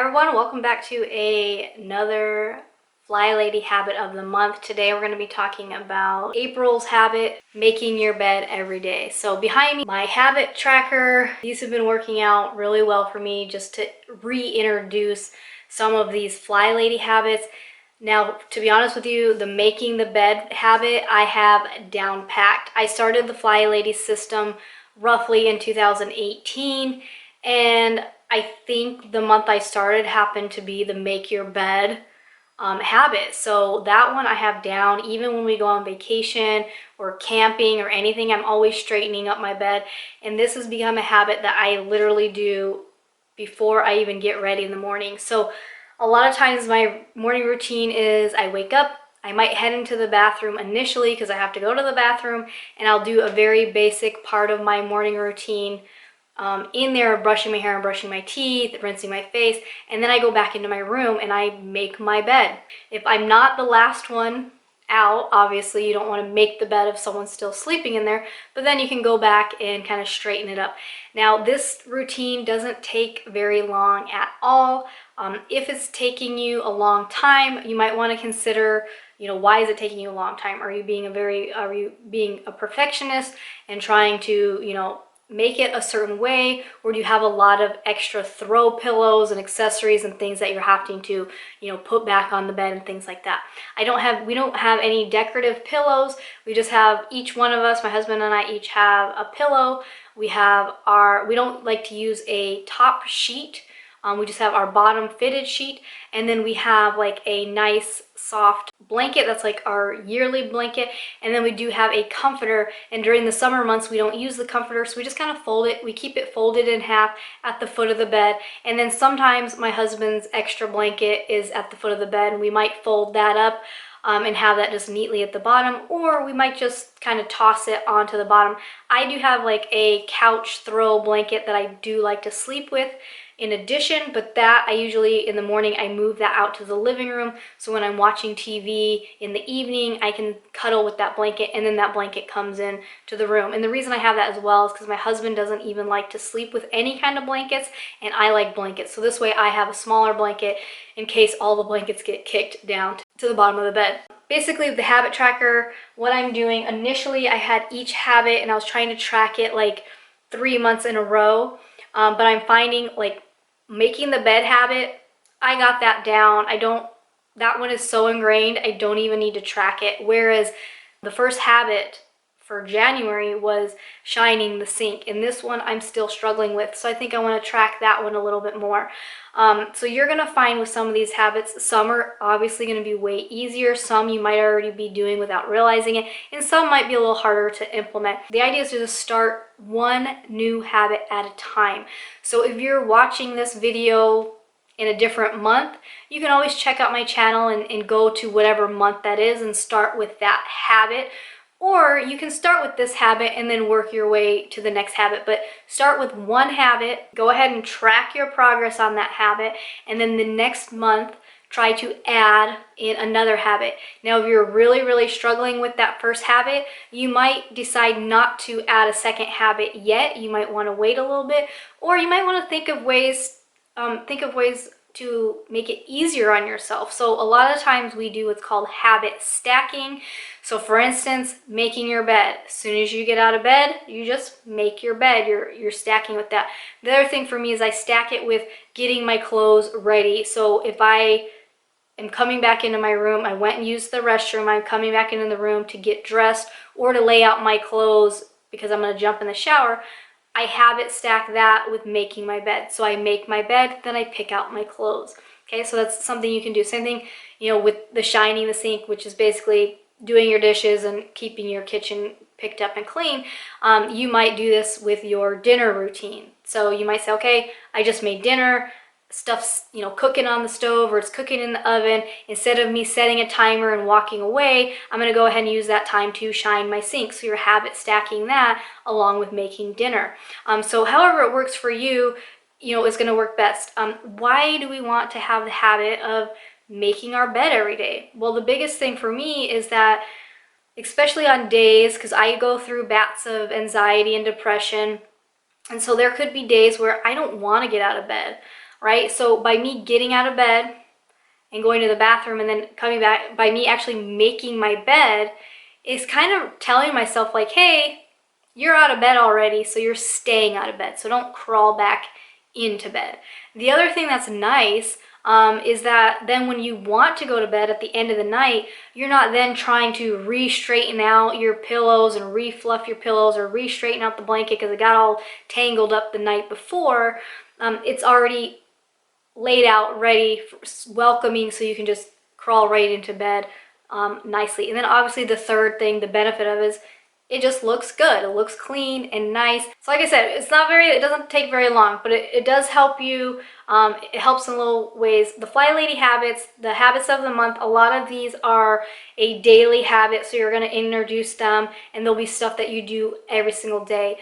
Everyone, welcome back to another Flylady habit of the month. Today we're going to be talking about April's habit, making your bed every day. So behind me, my habit tracker. These have been working out really well for me just to reintroduce some of these Flylady habits. Now, to be honest with you, the making the bed habit I have down packed. I started the Flylady system roughly in 2018, and I think the month I started happened to be the make your bed habit. So that one I have down. Even when we go on vacation or camping or anything, I'm always straightening up my bed. And this has become a habit that I literally do before I even get ready in the morning. So a lot of times my morning routine is I wake up, I might head into the bathroom initially because I have to go to the bathroom, and I'll do a very basic part of my morning routine in there, brushing my hair and brushing my teeth, rinsing my face, and then I go back into my room and I make my bed. If I'm not the last one out, obviously you don't want to make the bed if someone's still sleeping in there, but then you can go back and kind of straighten it up. Now, this routine doesn't take very long at all. If it's taking you a long time, you might want to consider, why is it taking you a long time? Are you being a perfectionist and trying to, make it a certain way, or do you have a lot of extra throw pillows and accessories and things that you're having to, put back on the bed and things like that? We don't have any decorative pillows. We just have, each one of us, my husband and I each have a pillow. We don't like to use a top sheet. We just have our bottom fitted sheet, and then we have like a nice soft blanket that's like our yearly blanket, and then we do have a comforter. And during the summer months we don't use the comforter, so we just kind of fold it. We keep it folded in half at the foot of the bed, and then sometimes my husband's extra blanket is at the foot of the bed, and we might fold that up and have that just neatly at the bottom, or we might just kind of toss it onto the bottom. I do have like a couch throw blanket that I do like to sleep with in addition, but that I usually in the morning I move that out to the living room, so when I'm watching TV in the evening I can cuddle with that blanket, and then that blanket comes in to the room. And the reason I have that as well is because my husband doesn't even like to sleep with any kind of blankets, and I like blankets, so this way I have a smaller blanket in case all the blankets get kicked down to the bottom of the bed. Basically, the habit tracker, what I'm doing, initially I had each habit and I was trying to track it like 3 months in a row, but I'm finding like making the bed habit, I got that down. That one is so ingrained, I don't even need to track it. Whereas the first habit for January was shining the sink, and this one I'm still struggling with. So I think I want to track that one a little bit more. So you're going to find with some of these habits, some are obviously going to be way easier. Some you might already be doing without realizing it, and some might be a little harder to implement. The idea is to just start one new habit at a time. So if you're watching this video in a different month, you can always check out my channel and go to whatever month that is and start with that habit. Or you can start with this habit and then work your way to the next habit. But start with one habit, go ahead and track your progress on that habit, and then the next month try to add in another habit. Now, if you're really struggling with that first habit, you might decide not to add a second habit yet. You might want to wait a little bit, or you might want to think of ways to make it easier on yourself. So a lot of times we do what's called habit stacking. So for instance, making your bed. As soon as you get out of bed, you just make your bed. You're stacking with that. The other thing for me is I stack it with getting my clothes ready. So if I am coming back into my room, I went and used the restroom, I'm coming back into the room to get dressed or to lay out my clothes because I'm going to jump in the shower, I habit stack that with making my bed. So I make my bed, then I pick out my clothes. Okay, so that's something you can do. Same thing, with the shining the sink, which is basically doing your dishes and keeping your kitchen picked up and clean. You might do this with your dinner routine. So you might say, okay, I just made dinner, stuff's cooking on the stove or it's cooking in the oven. Instead of me setting a timer and walking away, I'm going to go ahead and use that time to shine my sink. So you're habit stacking that along with making dinner. So however it works for you, is going to work best. Why do we want to have the habit of making our bed every day? Well, the biggest thing for me is that, especially on days, because I go through bouts of anxiety and depression, and so there could be days where I don't want to get out of bed. right? So by me getting out of bed and going to the bathroom and then coming back, by me actually making my bed, is kind of telling myself like, hey, you're out of bed already, so you're staying out of bed. So don't crawl back into bed. The other thing that's nice is that then when you want to go to bed at the end of the night, you're not then trying to re-straighten out your pillows and re-fluff your pillows or re-straighten out the blanket because it got all tangled up the night before. It's already laid out, ready, welcoming, so you can just crawl right into bed nicely. And then obviously the third thing, the benefit of it is it just looks good. It looks clean and nice. So like I said, it doesn't take very long, but it does help you. It helps in little ways. The Flylady habits, the habits of the month, a lot of these are a daily habit, so you're going to introduce them, and there'll be stuff that you do every single day.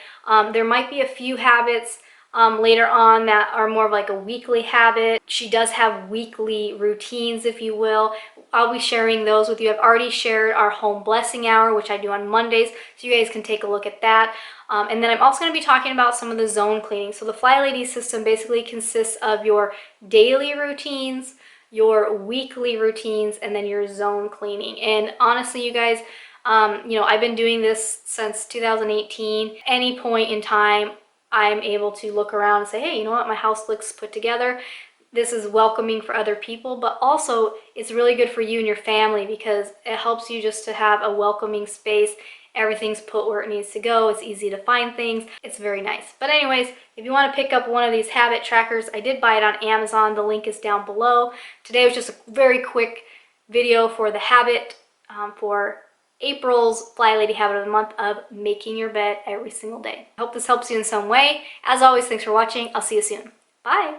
There might be a few habits later on that are more of like a weekly habit. She does have weekly routines, if you will. I'll be sharing those with you. I've already shared our home blessing hour, which I do on Mondays, so you guys can take a look at that. And then I'm also going to be talking about some of the zone cleaning. So the Flylady system basically consists of your daily routines, your weekly routines, and then your zone cleaning. And honestly, you guys, I've been doing this since 2018. Any point in time, I'm able to look around and say, hey, you know what, my house looks put together. This is welcoming for other people, but also it's really good for you and your family because it helps you just to have a welcoming space. Everything's put where it needs to go. It's easy to find things. It's very nice. But anyways, if you want to pick up one of these habit trackers, I did buy it on Amazon. The link is down below. Today was just a very quick video for the habit for April's Flylady habit of the month of making your bed every single day. I hope this helps you in some way. As always, thanks for watching. I'll see you soon. Bye.